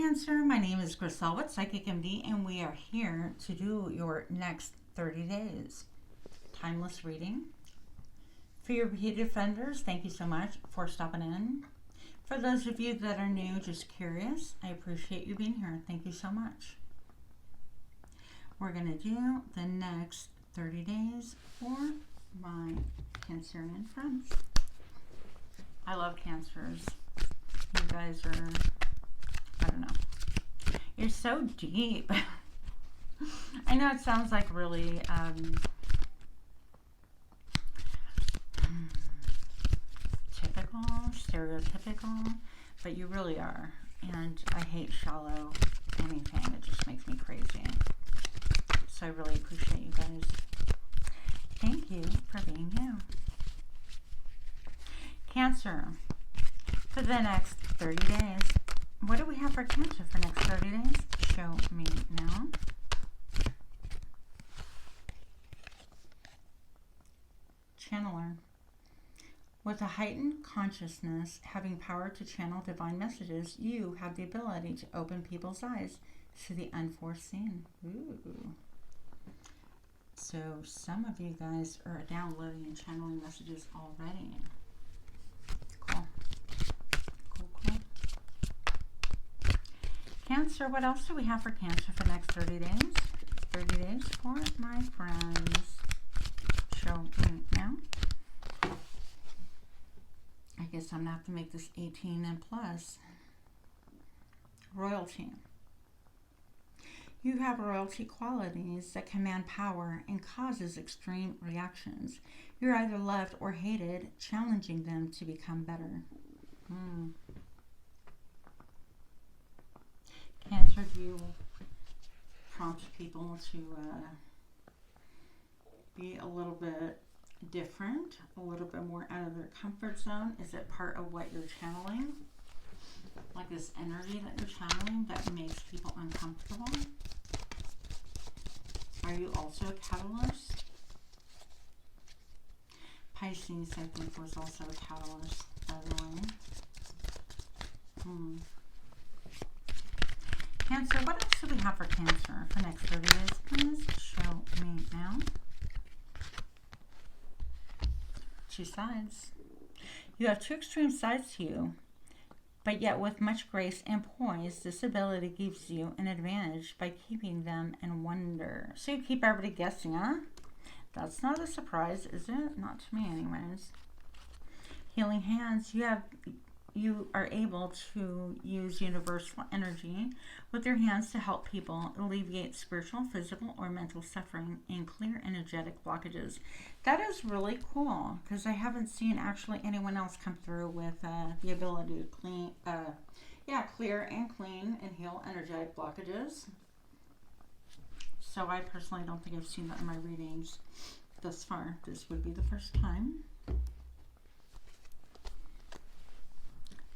Cancer, my name is Griselle with Psychic MD, and we are here to do your next 30 days. Timeless reading. For your repeated offenders, thank you so much for stopping in. For those of you that are new, just curious, I appreciate you being here. Thank you so much. We're going to do the next 30 days for my Cancerian friends. I love Cancers. You guys are, I don't know. You're so deep. I know it sounds like really typical, stereotypical, but you really are. And I hate shallow anything. It just makes me crazy. So I really appreciate you guys. Thank you for being you. Cancer, for the next 30 days. What do we have for Cancer for next 30 days? Show me now. Channeler. With a heightened consciousness, having power to channel divine messages, you have the ability to open people's eyes to the unforeseen. Ooh. So some of you guys are downloading and channeling messages already. Cool. Cool. Cancer, what else do we have for Cancer for the next 30 days? 30 days for my friends. Show me now. I guess I'm going to have to make this 18 and plus. Royalty. You have royalty qualities that command power and causes extreme reactions. You're either loved or hated, challenging them to become better. Cancer, do you prompt people to be a little bit different, a little bit more out of their comfort zone? Is it part of what you're channeling? Like this energy that you're channeling that makes people uncomfortable? Are you also a catalyst? Pisces, I think, was also a catalyst, by the way. Cancer, what else do we have for Cancer for next 30 days? Please show me now. Two sides. You have two extreme sides to you, but yet with much grace and poise, this ability gives you an advantage by keeping them in wonder. So you keep everybody guessing, huh? That's not a surprise, is it? Not to me anyways. Healing hands. You are able to use universal energy with your hands to help people alleviate spiritual, physical, or mental suffering and clear energetic blockages. That is really cool because I haven't seen actually anyone else come through with the ability to clear and clean and heal energetic blockages. So I personally don't think I've seen that in my readings thus far. This would be the first time.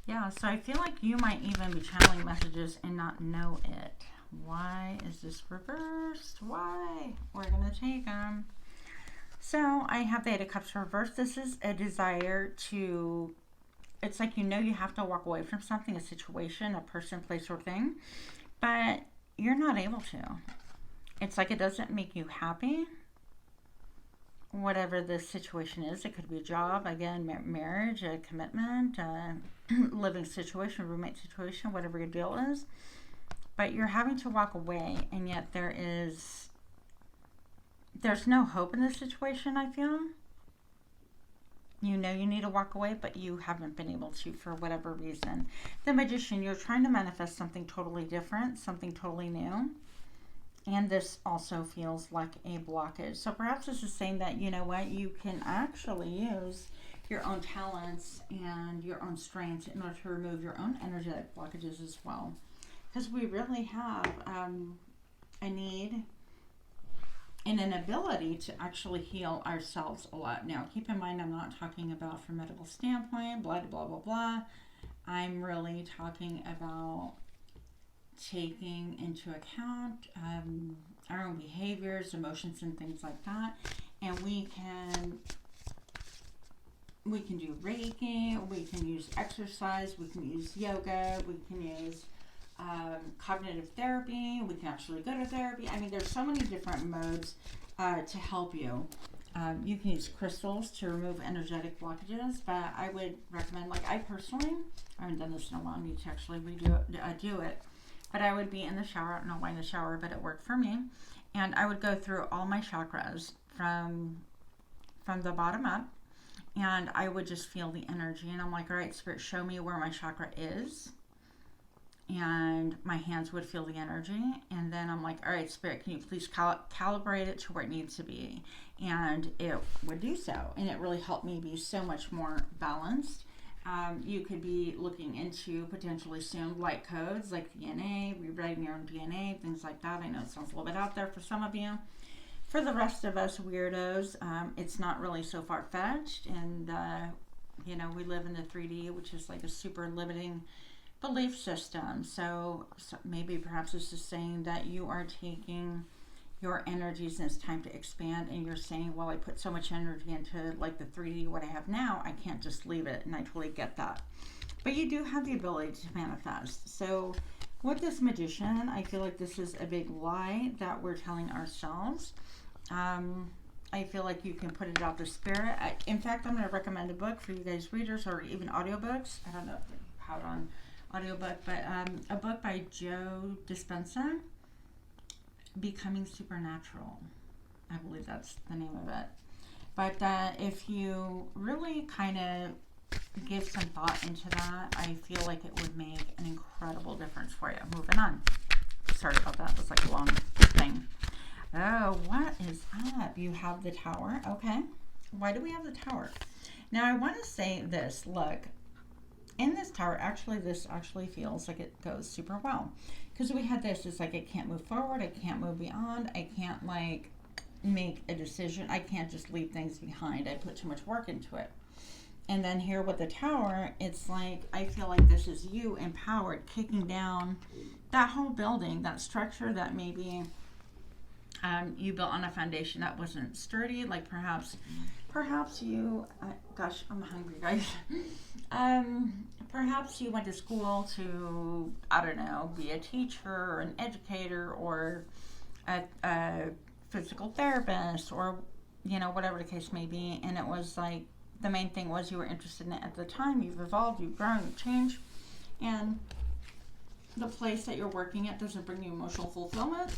Yeah, so I feel like you might even be channeling messages and not know it. Why is this reversed? Why? We're going to take them. So I have the Eight of Cups reversed. This is a desire to, it's like you have to walk away from something, a situation, a person, place, or thing, but you're not able to. It's like it doesn't make you happy. Whatever the situation is, it could be a job, again, marriage, a commitment, living situation, roommate situation, whatever your deal is. But you're having to walk away, and yet there's no hope in this situation, I feel. You know you need to walk away, but you haven't been able to for whatever reason. The Magician, you're trying to manifest something totally different, something totally new. And this also feels like a blockage. So perhaps this is saying that, you know what, you can actually use your own talents and your own strengths in order to remove your own energetic blockages as well. Because we really have a need and an ability to actually heal ourselves a lot. Now, keep in mind, I'm not talking about from a medical standpoint, blah, blah, blah, blah. I'm really talking about taking into account our own behaviors, emotions, and things like that. And we can do Reiki, we can use exercise, we can use yoga, we can use cognitive therapy. We can actually go to therapy. I mean, there's so many different modes to help you. You can use crystals to remove energetic blockages, but I would recommend, like I personally, I haven't done this in a while, I need to actually do it, but I would be in the shower. I don't know why in the shower, but it worked for me. And I would go through all my chakras from the bottom up, and I would just feel the energy. And I'm like, all right, Spirit, show me where my chakra is. And my hands would feel the energy. And then I'm like, all right, Spirit, can you please calibrate it to where it needs to be? And it would do so. And it really helped me be so much more balanced. You could be looking into potentially soon light codes like DNA, rewriting your own DNA, things like that. I know it sounds a little bit out there for some of you. For the rest of us weirdos, it's not really so far-fetched. And, you know, we live in the 3D, which is like a super limiting belief system. So maybe perhaps this is saying that you are taking your energies and it's time to expand, and you're saying, well, I put so much energy into like the 3D, what I have now, I can't just leave it. And I totally get that. But you do have the ability to manifest. So with this Magician, I feel like this is a big lie that we're telling ourselves. I feel like you can put it out to Spirit. In fact, I'm going to recommend a book for you guys readers, or even audiobooks. I don't know if they have it on audiobook, but a book by Joe Dispenza, Becoming Supernatural. I believe that's the name of it. But if you really kind of give some thought into that, I feel like it would make an incredible difference for you. Moving on. Sorry about that. It was like a long thing. Oh, what is up? You have the Tower. Okay. Why do we have the Tower? Now, I want to say this. Look, in this Tower, actually, this actually feels like it goes super well. Because we had this. It's like I can't move forward. I can't move beyond. I can't, like, make a decision. I can't just leave things behind. I put too much work into it. And then here with the Tower, it's like I feel like this is you empowered, kicking down that whole building, that structure that maybe you built on a foundation that wasn't sturdy. Like perhaps you, gosh, I'm hungry, guys. Perhaps you went to school to, I don't know, be a teacher or an educator or a physical therapist, or, you know, whatever the case may be. And it was like, the main thing was you were interested in it at the time. You've evolved, you've grown, you've changed. And the place that you're working at doesn't bring you emotional fulfillment,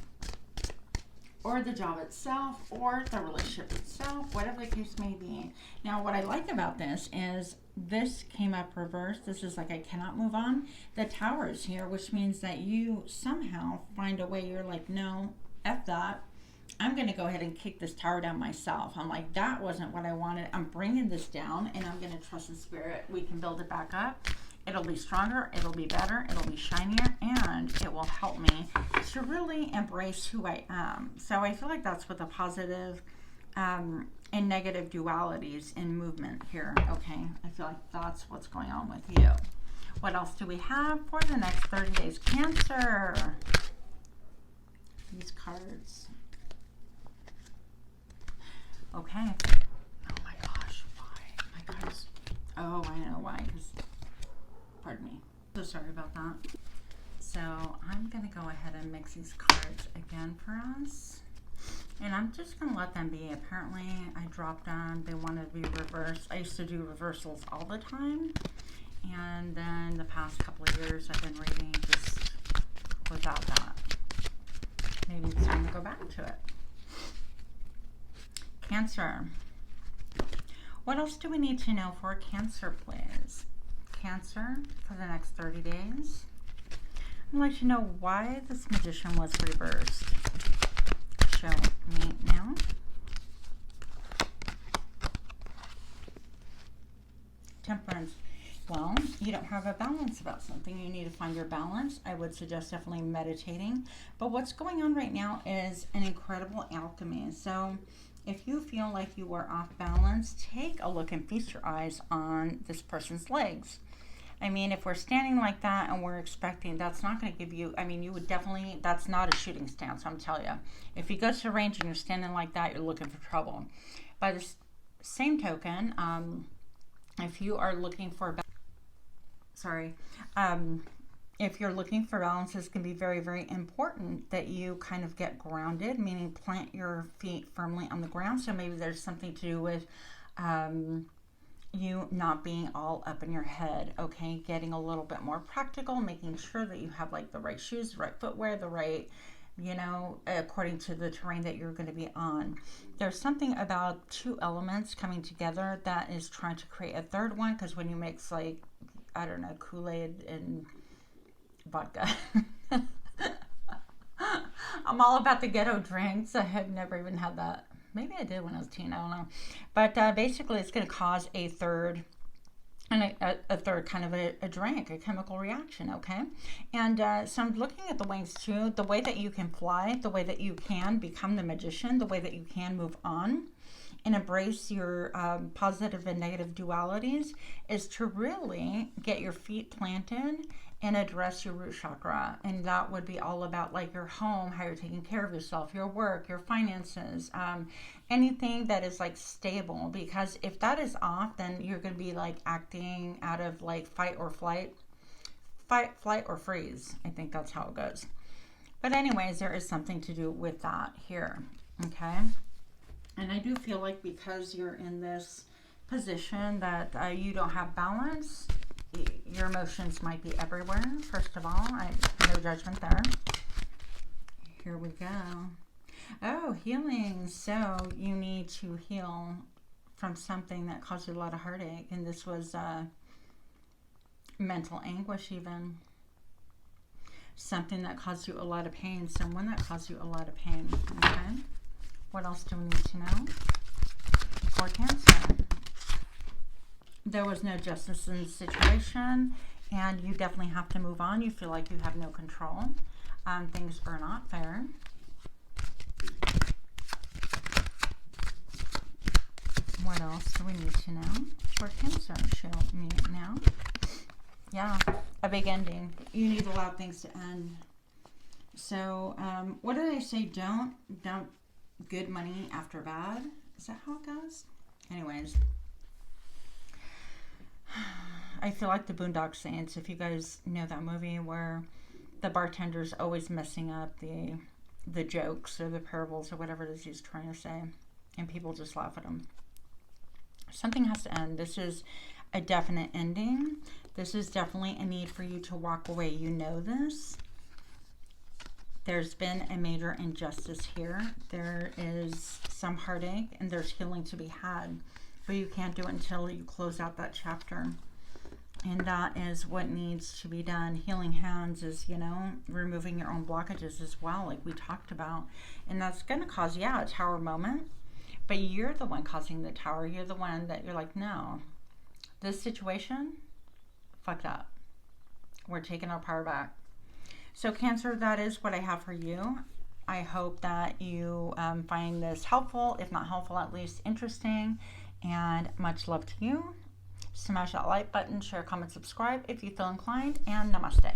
or the job itself, or the relationship itself, whatever the case may be. Now, what I like about this is this came up reversed. This is like I cannot move on. The Tower is here, which means that you somehow find a way. You're like, no, F that. I'm going to go ahead and kick this Tower down myself. I'm like, that wasn't what I wanted. I'm bringing this down, and I'm going to trust in Spirit. We can build it back up. It'll be stronger, it'll be better, it'll be shinier, and it will help me to really embrace who I am. So I feel like that's with the positive and negative dualities in movement here. Okay, I feel like that's what's going on with you. What else do we have for the next 30 days? Cancer. These cards. Okay. Oh my gosh, why? My cards. Oh, I know why. Because, pardon me. So sorry about that. So I'm going to go ahead and mix these cards again for us. And I'm just going to let them be. Apparently, I dropped them. They wanted to be reversed. I used to do reversals all the time. And then the past couple of years, I've been reading just without that. Maybe it's time to go back to it. Cancer. What else do we need to know for Cancer, please? Cancer for the next 30 days. I'd like to know why this Magician was reversed. Show me now. Temperance. Well, you don't have a balance about something. You need to find your balance. I would suggest definitely meditating. But what's going on right now is an incredible alchemy. So if you feel like you are off balance, take a look and feast your eyes on this person's legs. I mean, if we're standing like that and we're expecting, that's not going to give you, I mean, you would definitely, that's not a shooting stance, I'm telling you. If you go to a range and you're standing like that, you're looking for trouble. By the same token, if you are looking for, if you're looking for balance, it's going to be very, very important that you kind of get grounded, meaning plant your feet firmly on the ground. So maybe there's something to do with you not being all up in your head, okay? Getting a little bit more practical, making sure that you have like the right shoes, the right footwear, the right, you know, according to the terrain that you're going to be on. There's something about two elements coming together that is trying to create a third one, because when you mix like, I don't know, Kool-Aid and vodka. I'm all about the ghetto drinks. I have never even had that. Maybe I did when I was a teen, I don't know. But basically it's going to cause a third, and a third kind of a drink, a chemical reaction, okay? And so I'm looking at the wings too, the way that you can fly, the way that you can become the magician, the way that you can move on and embrace your positive and negative dualities is to really get your feet planted and address your root chakra. And that would be all about like your home, how you're taking care of yourself, your work, your finances, anything that is like stable. Because if that is off, then you're going to be like acting out of like fight or flight, flight or freeze. I think that's how it goes. But anyways, there is something to do with that here, okay? And I do feel like because you're in this position that you don't have balance, your emotions might be everywhere. First of all, no judgment there. Here we go. Oh, healing. So you need to heal from something that caused you a lot of heartache. And this was mental anguish even. Something that caused you a lot of pain. Someone that caused you a lot of pain. Okay. What else do we need to know? For Cancer. There was no justice in the situation, and you definitely have to move on. You feel like you have no control. Things are not fair. What else do we need to know? For Cancer, show me now. Yeah, a big ending. You need to allow things to end. So, what did I say? Don't good money after bad. Is that how it goes? Anyways. I feel like the Boondock Saints, if you guys know that movie where the bartender's always messing up the jokes or the parables or whatever it is he's trying to say, and people just laugh at him. Something has to end. This is a definite ending. This is definitely a need for you to walk away. You know this. There's been a major injustice here. There is some heartache and there's healing to be had. But you can't do it until you close out that chapter. And that is what needs to be done. Healing hands is, you know, removing your own blockages as well, like we talked about. And that's going to cause, yeah, a tower moment. But you're the one causing the tower. You're the one that you're like, no, this situation, fuck that. We're taking our power back. So Cancer, that is what I have for you. I hope that you find this helpful, if not helpful, at least interesting. And much love to you. Smash that like button, share, comment, subscribe if you feel inclined, and namaste.